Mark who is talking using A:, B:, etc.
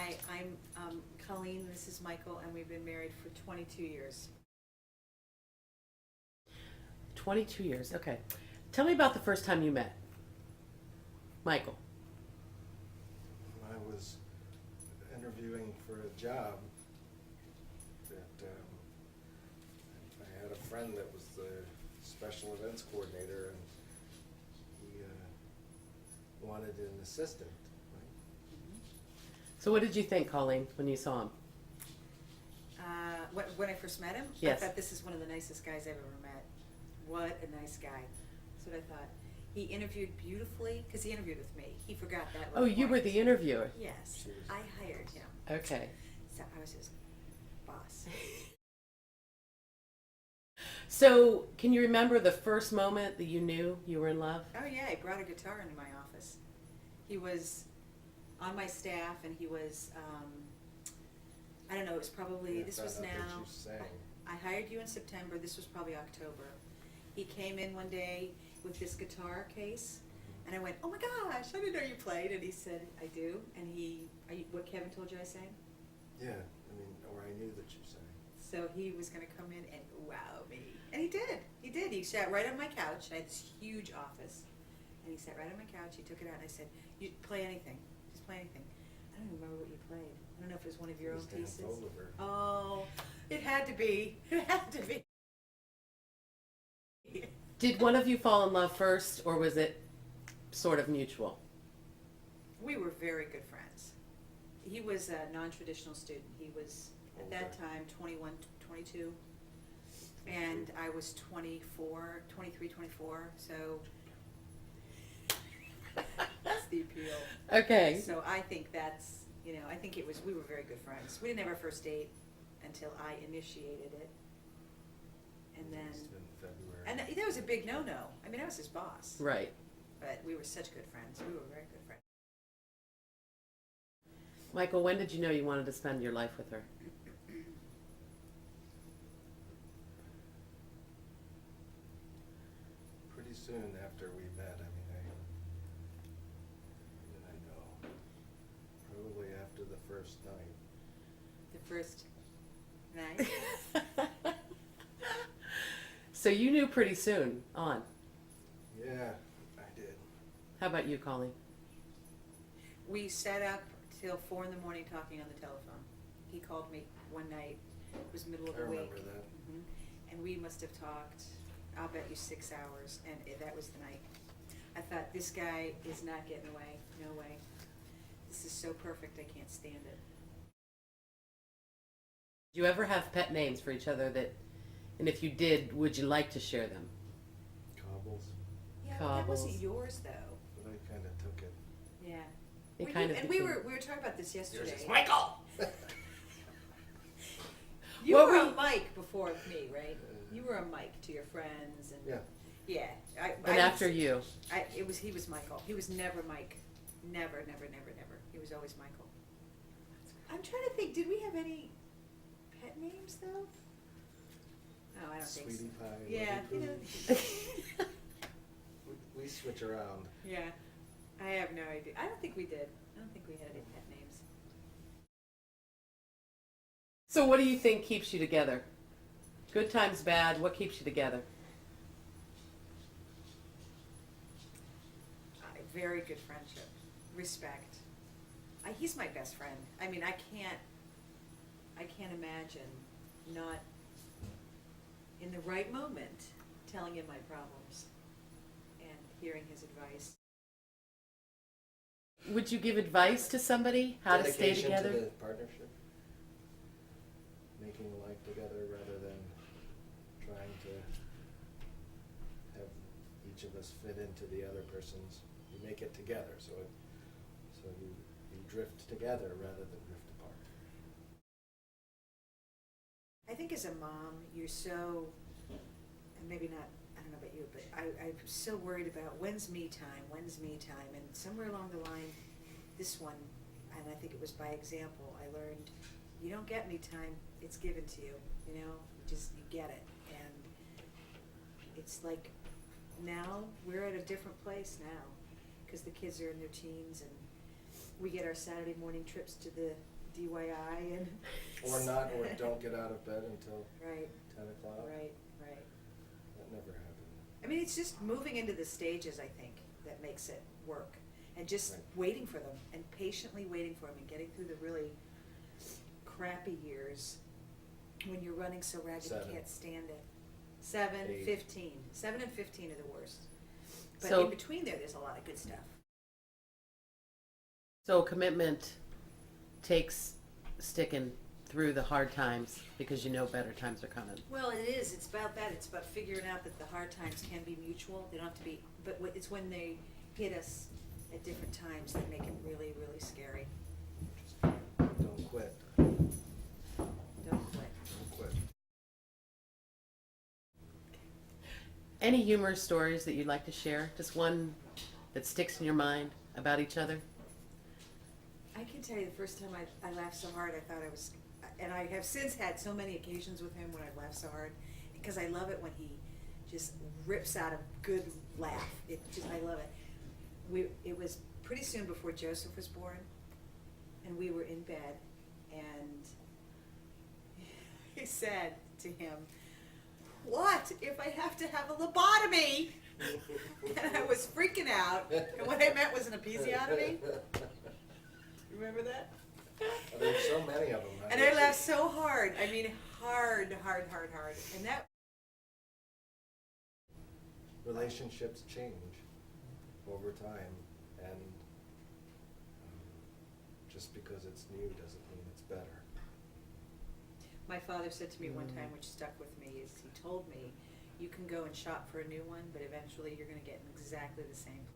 A: Hi, I'm Colleen, this is Michael, and we've been married for 22 years.
B: 22 years, okay. Tell me about the first time you met Michael.
C: I was interviewing for a job that I had a friend that was the special events coordinator, and he wanted an assistant.
B: So what did you think, Colleen, when you saw him?
A: When I first met him,
B: Yes.
A: I thought this is one of the nicest guys I've ever met. What a nice guy. That's what I thought. He interviewed beautifully, because he interviewed with me. He forgot that.
B: Oh,
A: little
B: you were
A: point.
B: the interviewer.
A: Yes,
C: She was-
A: I hired him.
B: Okay.
A: So I was his boss.
B: So can you remember the first moment that you knew you were in love?
A: Oh yeah, he brought a guitar into my office. He was on my staff, and he was, I don't know, it was probably,
C: I
A: this
C: found
A: was
C: out that
A: now,
C: you sang.
A: I hired you in September, this was probably October. He came in one day with this guitar case, and I went, oh my gosh, I didn't know you played, and he said, I do, and what Kevin told you I sang?
C: Yeah, I mean, or I knew that you sang.
A: So he was gonna come in and wow me. And he did. He sat right on my couch. I had this huge office. And he sat right on my couch. He took it out, and I said, you play anything. Just play anything. I don't even remember what you played. I don't know if it was one of your
C: It
A: own
C: was Dan
A: pieces.
C: Fogelberg.
A: Oh, it had to be. It had to be.
B: Did one of you fall in love first, or was it sort of mutual?
A: We were very good friends. He was a non-traditional student. He was, at that
C: Older.
A: time, 21, 22. And I was 24, 23, 24, so that's the appeal.
B: Okay.
A: So I think that's, I think we were very good friends. We didn't have our first date until I initiated it. And then,
C: It was in February.
A: and that was a big no-no. I mean, I was his boss.
B: Right.
A: But we were such good friends. We were very good friends.
B: Michael, when did you know you wanted to spend your life with her?
C: Pretty soon after we met, I mean, I know, probably after the first night.
A: The first night.
B: So you knew pretty soon on.
C: Yeah, I did.
B: How about you, Colleen?
A: We sat up till 4 in the morning talking on the telephone. He called me one night. It was middle of
C: I
A: the week.
C: remember that.
A: Mhm. And we must have talked, I'll bet you 6 hours, and that was the night. I thought, this guy is not getting away. No way. This is so perfect, I can't stand it.
B: Did you ever have pet names for each other and if you did, would you like to share them?
C: Cobbles,
A: Yeah, but that wasn't
B: Cobbles.
A: yours, though.
C: but I kind of took it.
A: Yeah.
B: It
A: We
B: kind
A: did-
B: of
A: and we
B: became-
A: were talking about this yesterday.
C: Yours is Michael!
A: You
B: What
A: were
B: were
A: a
B: you-
A: Mike before me, right? You were a Mike to your friends, and
C: Yeah.
A: yeah.
B: And after you?
A: He was Michael. He was never Mike. Never, never, never, never. He was always Michael. I'm trying to think. Did we have any pet names though? No, I don't think
C: Sweetie
A: so.
C: Pie.
A: Yeah,
C: Lovey Poo. We switch around.
A: yeah. I have no idea. I don't think we did. I don't think we had any pet names.
B: So what do you think keeps you together? Good times, bad, what keeps you together?
A: Very good friendship, respect. He's my best friend. I mean, I can't imagine not, in the right moment, telling him my problems and hearing his advice.
B: Would you give advice to somebody how to stay
C: Dedication
B: together?
C: to the partnership. Making a life together rather than trying to have each of us fit into the other person's. You make it together, so you drift together rather than drift apart.
A: I think as a mom, you're so, and maybe not, I don't know about you, but I'm so worried about when's me time, and somewhere along the line, this one, and I think it was by example, I learned, you don't get me time, it's given to you, you get it, and it's like, now, we're at a different place now, because the kids are in their teens, and we get our Saturday morning trips to the DYI and.
C: Or not, or don't get out of bed until
A: Right,
C: 10 o'clock.
A: right.
C: That never happened.
A: I mean, it's just moving into the stages, I think, that makes it work. And just
C: Right.
A: waiting for them and patiently waiting for them and getting through the really crappy years when you're running so ragged you
C: 7.
A: can't stand it. 7,
C: 8.
A: 15. 7 and 15 are the worst. But
B: So-
A: in between there's a lot of good stuff.
B: So commitment takes sticking through the hard times because you know better times are coming.
A: Well, it is. It's about that. It's about figuring out that the hard times can be mutual. They don't have to be, but it's when they hit us at different times that make it really, really scary.
C: Don't quit.
A: Don't quit.
C: Don't quit.
B: Any humorous stories that you'd like to share? Just one that sticks in your mind about each other?
A: I can tell you the first time I laughed so hard I thought I was, and I have since had so many occasions with him when I've laughed so hard, because I love it when he just rips out a good laugh. I love it. It was pretty soon before Joseph was born, and we were in bed, and he said to him, "What if I have to have a lobotomy?" And I was freaking out, and what I meant was an episiotomy. Remember that?
C: There's so many of them.
A: And I laughed so hard. I mean, hard. And that.
C: Relationships change over time, and just because it's new doesn't mean it's better.
A: My father said to me one time, which stuck with me, is he told me, you can go and shop for a new one, but eventually you're going to get in exactly the same place.